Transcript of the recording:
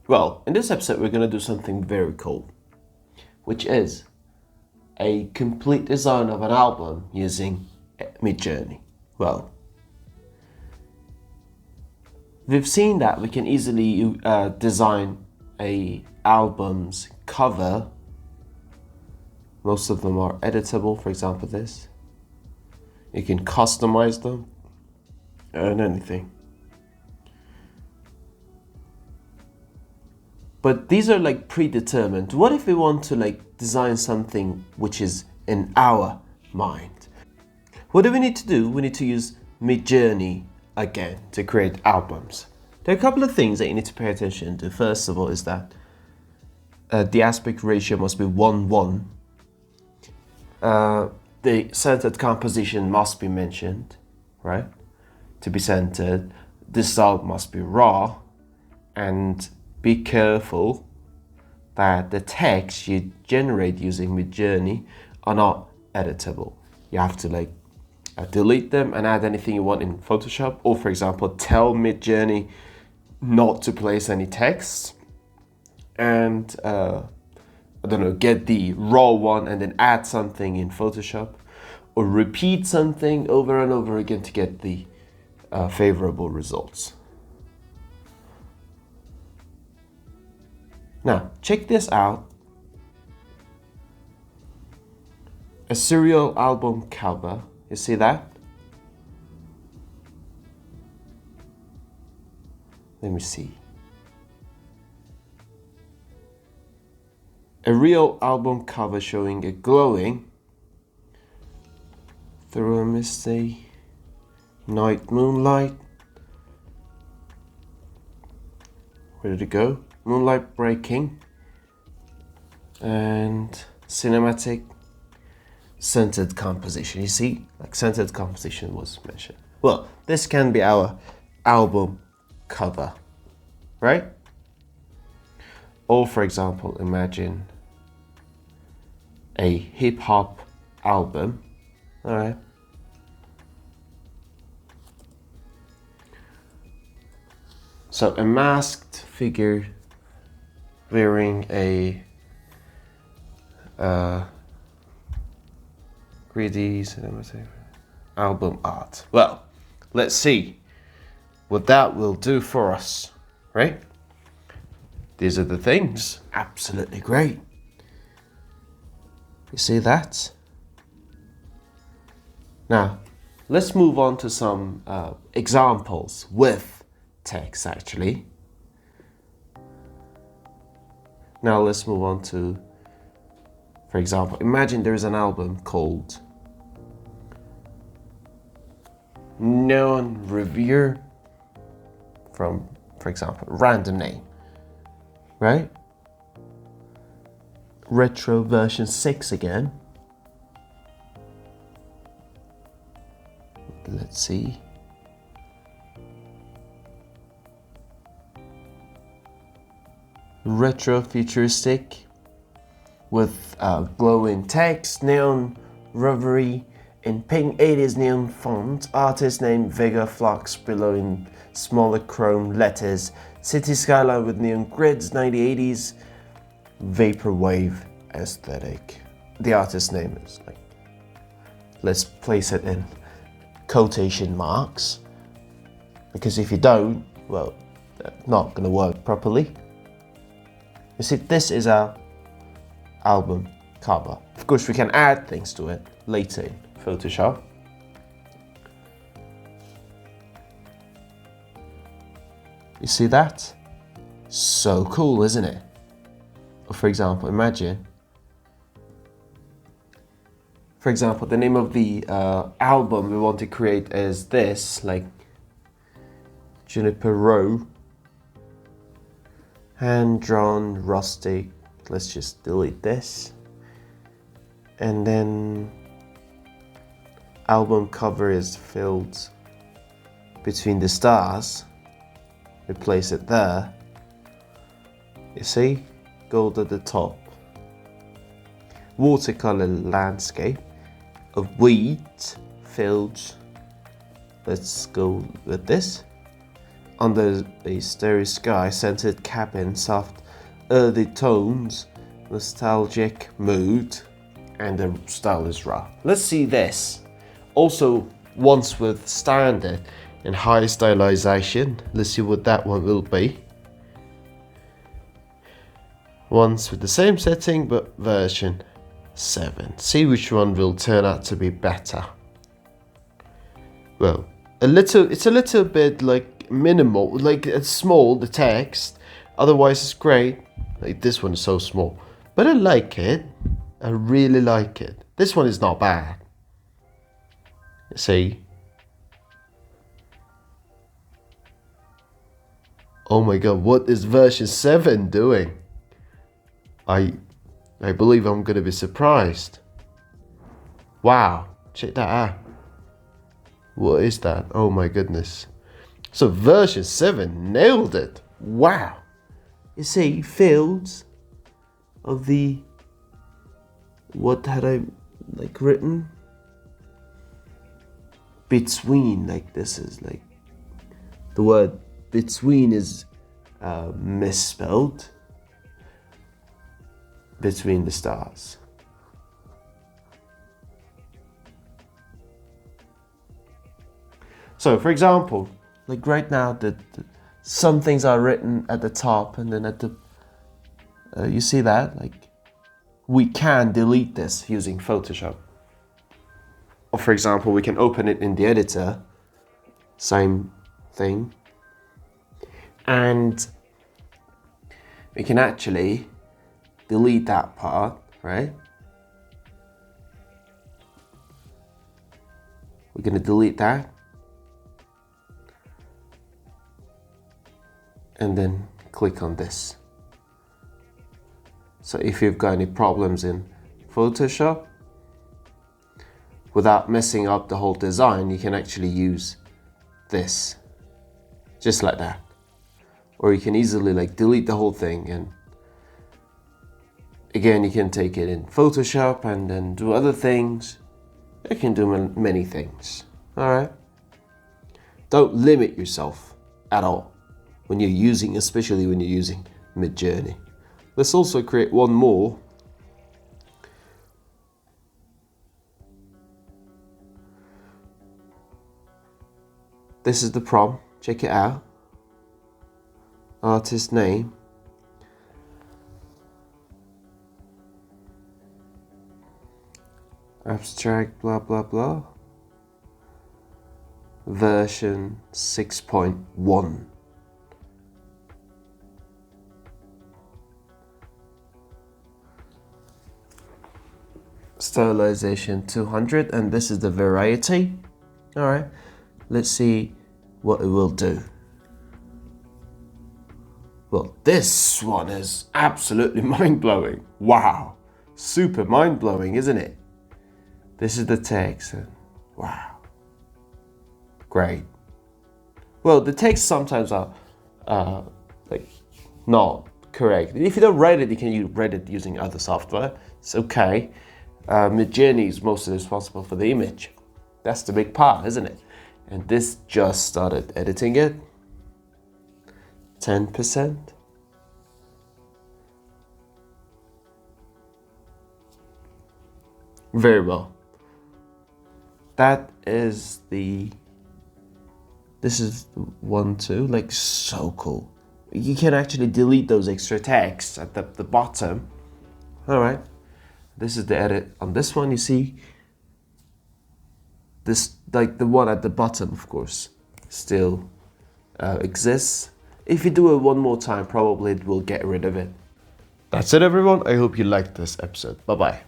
Well, in this episode, we're going to do something very cool, which is a complete design of an album using Midjourney. Well, we've seen that we can easily design a album's cover. Most of them are editable, for example this. You can customize them and anything. But these are like predetermined. What if we want to like design something which is in our mind? What do we need to do? We need to use Midjourney again to create albums. There are a couple of things that you need to pay attention to. First of all is that the aspect ratio must be 1:1. The centered composition must be mentioned, right? To be centered. The style must be raw, and be careful that the text you generate using Midjourney are not editable. You have to like delete them and add anything you want in Photoshop, or for example, tell Midjourney not to place any text, and I don't know, get the raw one and then add something in Photoshop, or repeat something over and over again to get the favorable results. Now, check this out. A serial album cover. You see that? Let me see. A real album cover showing a glowing through a misty night moonlight. Where did it go? Moonlight breaking and cinematic centered composition. You see, like centered composition was mentioned. Well, this can be our album cover, right? Or for example, imagine a hip hop album, all right? So a masked figure wearing a greedy cinematic album art. Well, let's see what that will do for us, right? These are the things. Absolutely great. You see that? Now, let's move on to some examples with text actually. Now let's move on to, for example, imagine there's an album called Neon Revere from, for example, random name, right? Retro version 6 again. Let's see. Retro-futuristic with glowing text, neon reverie in pink 80s neon font, artist name Vega Flux below in smaller chrome letters, city skyline with neon grids, 1980s vaporwave aesthetic. The artist name is like, let's place it in quotation marks, because if you don't, well, that's not gonna work properly. You see, this is our album cover. Of course, we can add things to it later in Photoshop. You see that? So cool, isn't it? Or for example, imagine, for example, the name of the album we want to create is this, like Juniper Row. Hand-drawn, rustic. Let's just delete this. And then album cover is filled between the stars. We place it there. You see? Gold at the top. Watercolor landscape of wheat, fields. Let's go with this. under a starry sky, scented cabin, soft earthy tones, nostalgic mood, and the style is raw. Let's see this. Also, once with standard and high stylization. Let's see what that one will be. Once with the same setting but version 7. See which one will turn out to be better. Well, it's a little bit like minimal, like it's small, the text. Otherwise it's great. Like this one is so small. But I like it. I really like it. This one is not bad. See? Oh my god, what is version 7 doing? I believe I'm gonna be surprised. Wow, check that out. What is that? Oh my goodness. So version 7 nailed it. Wow. You see, fields of the, what had I like written? Between, like this is like, the word between is misspelled. Between the stars. So for example, like right now some things are written at the top and then at the, you see that? Like we can delete this using Photoshop. Or for example, we can open it in the editor, same thing. And we can actually delete that part, right? We're going to delete that. And then click on this. So if you've got any problems in Photoshop, without messing up the whole design, you can actually use this, just like that. Or you can easily like delete the whole thing, and again, you can take it in Photoshop and then do other things. You can do many things, all right? Don't limit yourself at all when you're using, especially when you're using Midjourney. Let's also create one more. This is the prompt, check it out. Artist name. Abstract blah blah blah. Version 6.1. Stylization 200, and this is the variety. All right, let's see what it will do. Well, this one is absolutely mind-blowing. Wow, super mind-blowing, isn't it? This is the text, and wow, great. Well, the text sometimes are like not correct. If you don't write it, you can write it using other software. It's okay. Midjourney is mostly responsible for the image. That's the big part, isn't it? And this just started editing it. 10%. Very well. That is the, this is the 1, 2, like so cool. You can actually delete those extra texts at the bottom. All right. This is the edit on this one, you see. This, like the one at the bottom, of course, still exists. If you do it one more time, probably it will get rid of it. That's it, everyone. I hope you liked this episode. Bye-bye.